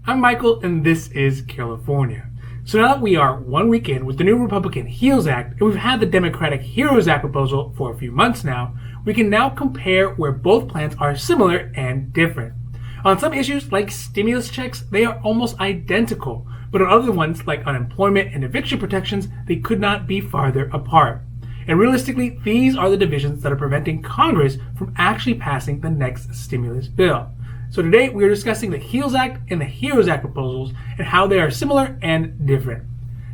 I'm Michael, and this is California. So now that we are 1 week in with the new Republican HEROS Act, and we've had the Democratic HEROS Act proposal for a few months now, we can now compare where both plans are similar and different. On some issues, like stimulus checks, they are almost identical, but on other ones, like unemployment and eviction protections, they could not be farther apart. And realistically, these are the divisions that are preventing Congress from actually passing the next stimulus bill. So today we are discussing the HEROS Act and the HEROS Act proposals and how they are similar and different.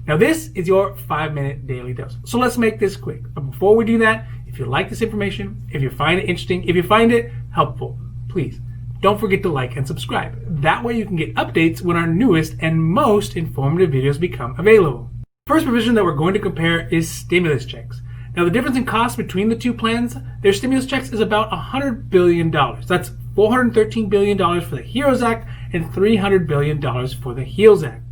Now this is your 5-minute daily dose. So let's make this quick. But before we do that, if you like this information, if you find it interesting, if you find it helpful, please don't forget to like and subscribe. That way you can get updates when our newest and most informative videos become available. First provision that we're going to compare is stimulus checks. Now the difference in cost between the two plans, their stimulus checks is about $100 billion. That's $413 billion for the HEROS Act and $300 billion for the HEROS Act.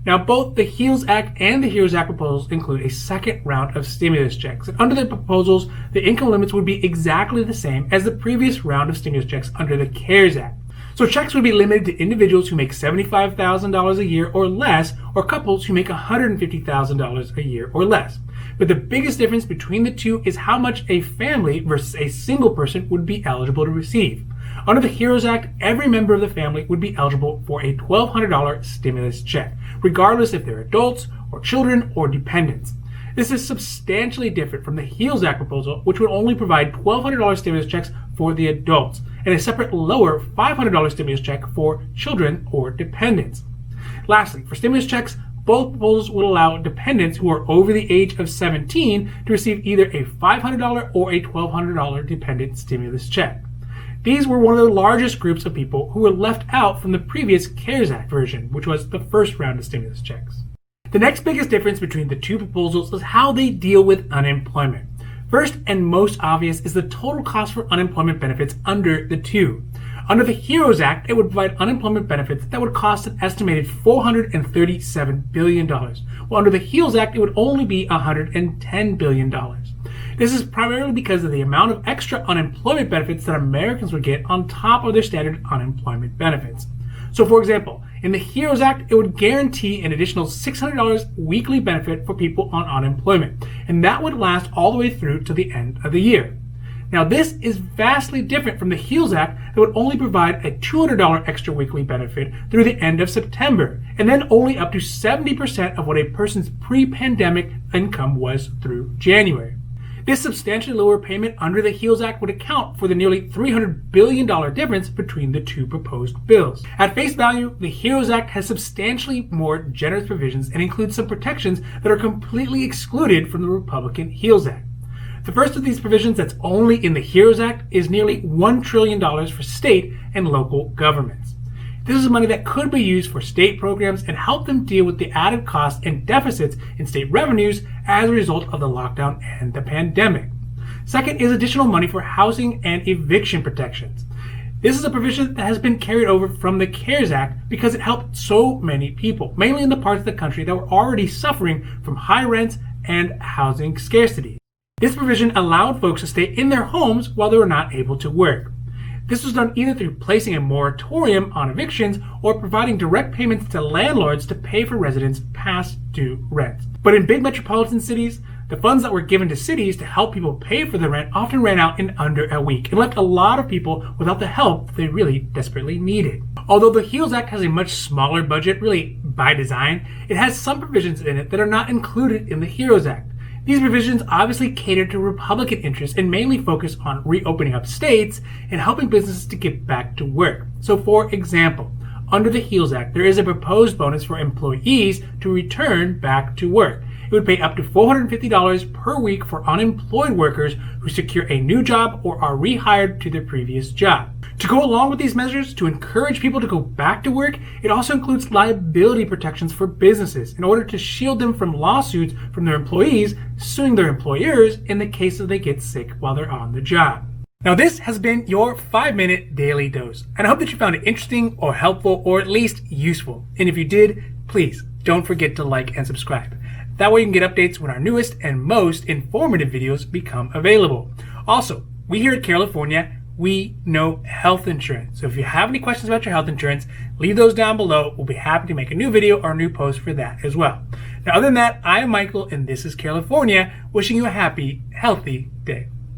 Now both the HEROS Act and the HEROS Act proposals include a second round of stimulus checks. And under the proposals, the income limits would be exactly the same as the previous round of stimulus checks under the CARES Act. So checks would be limited to individuals who make $75,000 a year or less, or couples who make $150,000 a year or less. But the biggest difference between the two is how much a family versus a single person would be eligible to receive. Under the HEROS Act, every member of the family would be eligible for a $1,200 stimulus check, regardless if they're adults or children or dependents. This is substantially different from the HEROS Act proposal, which would only provide $1,200 stimulus checks for the adults and a separate lower $500 stimulus check for children or dependents. Lastly, for stimulus checks, both proposals would allow dependents who are over the age of 17 to receive either a $500 or a $1,200 dependent stimulus check. These were one of the largest groups of people who were left out from the previous CARES Act version, which was the first round of stimulus checks. The next biggest difference between the two proposals is how they deal with unemployment. First and most obvious is the total cost for unemployment benefits under the two. Under the HEROS Act, it would provide unemployment benefits that would cost an estimated $437 billion, while under the HEROS Act, it would only be $110 billion. This is primarily because of the amount of extra unemployment benefits that Americans would get on top of their standard unemployment benefits. So for example, in the HEROS Act, it would guarantee an additional $600 weekly benefit for people on unemployment, and that would last all the way through to the end of the year. Now this is vastly different from the HEROS Act that would only provide a $200 extra weekly benefit through the end of September, and then only up to 70% of what a person's pre-pandemic income was through January. This substantially lower payment under the HEROS Act would account for the nearly $300 billion difference between the two proposed bills. At face value, the HEROS Act has substantially more generous provisions and includes some protections that are completely excluded from the Republican HEROS Act. The first of these provisions that's only in the HEROS Act is nearly $1 trillion for state and local governments. This is money that could be used for state programs and help them deal with the added costs and deficits in state revenues as a result of the lockdown and the pandemic. Second is additional money for housing and eviction protections. This is a provision that has been carried over from the CARES Act because it helped so many people, mainly in the parts of the country that were already suffering from high rents and housing scarcity. This provision allowed folks to stay in their homes while they were not able to work. This was done either through placing a moratorium on evictions or providing direct payments to landlords to pay for residents' past due rent. But in big metropolitan cities, the funds that were given to cities to help people pay for the rent often ran out in under a week and left a lot of people without the help they really desperately needed. Although the HEROS Act has a much smaller budget, really by design, it has some provisions in it that are not included in the HEROS Act. These provisions obviously cater to Republican interests and mainly focus on reopening up states and helping businesses to get back to work. So for example, under the HEROS Act, there is a proposed bonus for employees to return back to work. It would pay up to $450 per week for unemployed workers who secure a new job or are rehired to their previous job. To go along with these measures to encourage people to go back to work, it also includes liability protections for businesses in order to shield them from lawsuits from their employees suing their employers in the case that they get sick while they're on the job. Now this has been your 5-minute daily dose, and I hope that you found it interesting or helpful or at least useful. And if you did, please don't forget to like and subscribe. That way you can get updates when our newest and most informative videos become available. Also, we here at Carelifornia we know health insurance. So if you have any questions about your health insurance, leave those down below. We'll be happy to make a new video or a new post for that as well. Now, other than that, I am Michael, and this is Carelifornia, wishing you a happy, healthy day.